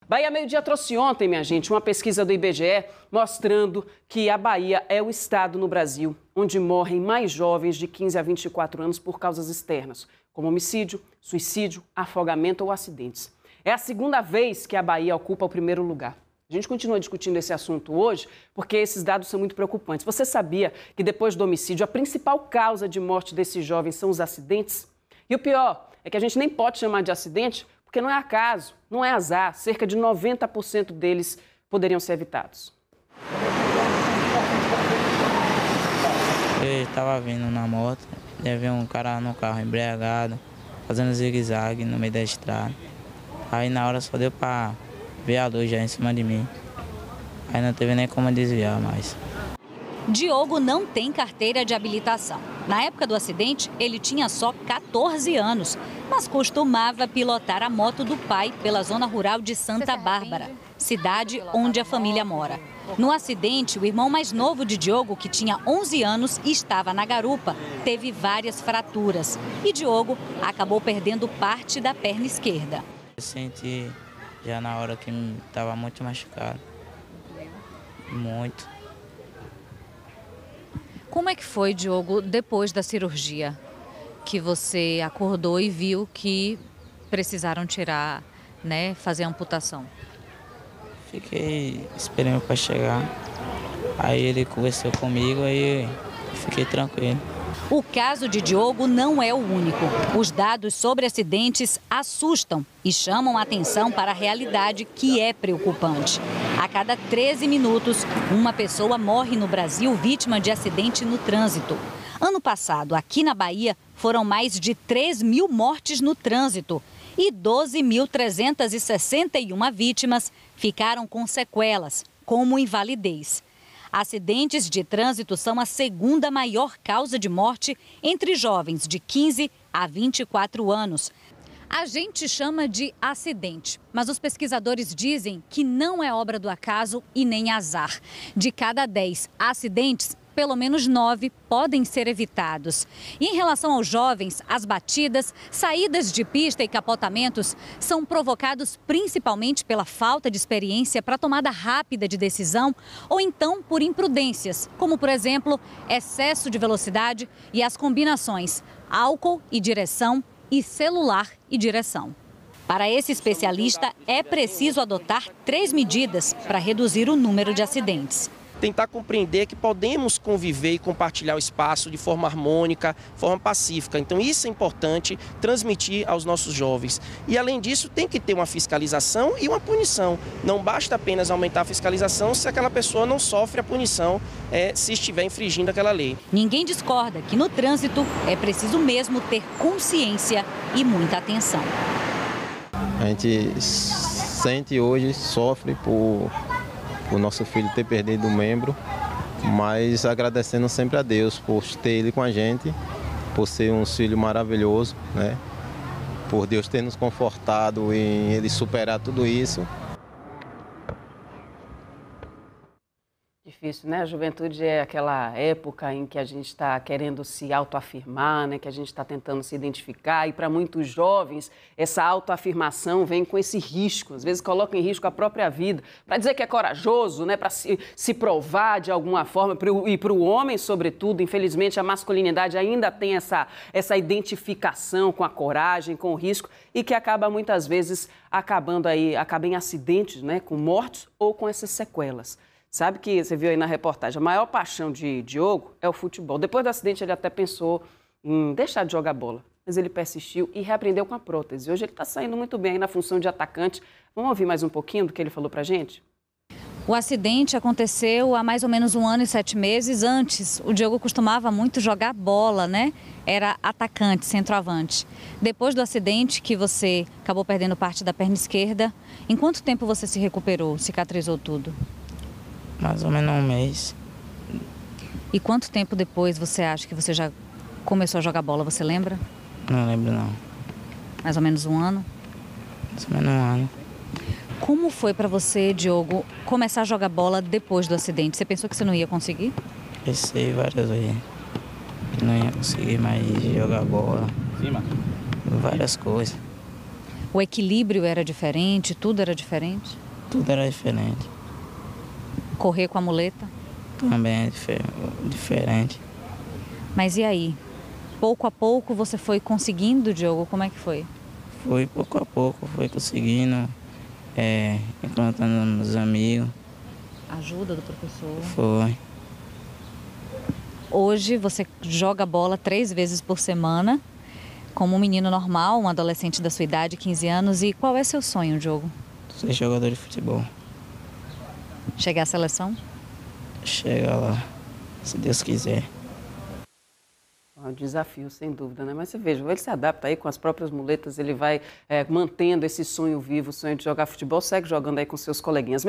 Bahia Meio-Dia trouxe ontem, minha gente, uma pesquisa do IBGE mostrando que a Bahia é o estado no Brasil onde morrem mais jovens de 15 a 24 anos por causas externas, como homicídio, suicídio, afogamento ou acidentes. É a segunda vez que a Bahia ocupa o primeiro lugar. A gente continua discutindo esse assunto hoje porque esses dados são muito preocupantes. Você sabia que depois do homicídio, a principal causa de morte desses jovens são os acidentes? E o pior é que a gente nem pode chamar de acidente porque não é acaso, não é azar. Cerca de 90% deles poderiam ser evitados. Eu estava vindo na moto, vi um cara no carro embriagado, fazendo zigue-zague no meio da estrada. Aí na hora só deu para ver a luz já em cima de mim. Aí não teve nem como desviar mais. Diogo não tem carteira de habilitação. Na época do acidente, ele tinha só 14 anos, mas costumava pilotar a moto do pai pela zona rural de Santa Bárbara, cidade onde a família mora. No acidente, o irmão mais novo de Diogo, que tinha 11 anos e estava na garupa, teve várias fraturas. E Diogo acabou perdendo parte da perna esquerda. Eu senti já na hora que estava muito machucado. Muito. Como é que foi, Diogo, depois da cirurgia, que você acordou e viu que precisaram tirar, né, fazer a amputação? Fiquei esperando para chegar. Aí ele conversou comigo, aí fiquei tranquilo. O caso de Diogo não é o único. Os dados sobre acidentes assustam e chamam a atenção para a realidade que é preocupante. A cada 13 minutos, uma pessoa morre no Brasil vítima de acidente no trânsito. Ano passado, aqui na Bahia, foram mais de 3.000 mortes no trânsito e 12.361 vítimas ficaram com sequelas, como invalidez. Acidentes de trânsito são a segunda maior causa de morte entre jovens de 15 a 24 anos. A gente chama de acidente, mas os pesquisadores dizem que não é obra do acaso e nem azar. De cada 10 acidentes, pelo menos 9 podem ser evitados. E em relação aos jovens, as batidas, saídas de pista e capotamentos são provocados principalmente pela falta de experiência para tomada rápida de decisão ou então por imprudências, como, por exemplo, excesso de velocidade e as combinações álcool e direção e celular e direção. Para esse especialista, é preciso adotar 3 medidas para reduzir o número de acidentes. Tentar compreender que podemos conviver e compartilhar o espaço de forma harmônica, forma pacífica. Então isso é importante transmitir aos nossos jovens. E além disso tem que ter uma fiscalização e uma punição. Não basta apenas aumentar a fiscalização se aquela pessoa não sofre a punição se estiver infringindo aquela lei. Ninguém discorda que no trânsito é preciso mesmo ter consciência e muita atenção. A gente sente hoje, sofre por o nosso filho ter perdido um membro, mas agradecendo sempre a Deus por ter ele com a gente, por ser um filho maravilhoso, né? Por Deus ter nos confortado em ele superar tudo isso. Difícil, né? A juventude é aquela época em que a gente está querendo se autoafirmar, né? Que a gente está tentando se identificar. E para muitos jovens, essa autoafirmação vem com esse risco. Às vezes coloca em risco a própria vida. Para dizer que é corajoso, né? Para se provar de alguma forma. E para o homem, sobretudo, infelizmente, a masculinidade ainda tem essa identificação com a coragem, com o risco. E que acaba muitas vezes acaba em acidentes, né? Com mortes ou com essas sequelas. Sabe que você viu aí na reportagem, a maior paixão de Diogo é o futebol. Depois do acidente, ele até pensou em deixar de jogar bola, mas ele persistiu e reaprendeu com a prótese. Hoje ele está saindo muito bem aí na função de atacante. Vamos ouvir mais um pouquinho do que ele falou pra gente? O acidente aconteceu há mais ou menos 1 ano e 7 meses. Antes, o Diogo costumava muito jogar bola, né? Era atacante, centroavante. Depois do acidente, que você acabou perdendo parte da perna esquerda, em quanto tempo você se recuperou, cicatrizou tudo? Mais ou menos um mês. E quanto tempo depois você acha que você já começou a jogar bola, você lembra? Não lembro não. Mais ou menos 1 ano? Mais ou menos 1 ano. Como foi para você, Diogo, começar a jogar bola depois do acidente? Você pensou que você não ia conseguir? Pensei várias vezes. Não ia conseguir mais jogar bola. Várias coisas. O equilíbrio era diferente, tudo era diferente? Tudo era diferente. Correr com a muleta? Também é diferente. Mas e aí? Pouco a pouco você foi conseguindo, Diogo? Como é que foi? Foi pouco a pouco, foi conseguindo, encontrando meus amigos. Ajuda do professor? Foi. Hoje você joga bola 3 vezes por semana, como um menino normal, um adolescente da sua idade, 15 anos. E qual é seu sonho, Diogo? Ser jogador de futebol. Chegar à seleção? Chega lá, se Deus quiser. É um desafio, sem dúvida, né? Mas você veja, ele se adapta aí com as próprias muletas, ele vai mantendo esse sonho vivo, o sonho de jogar futebol, segue jogando aí com seus coleguinhas.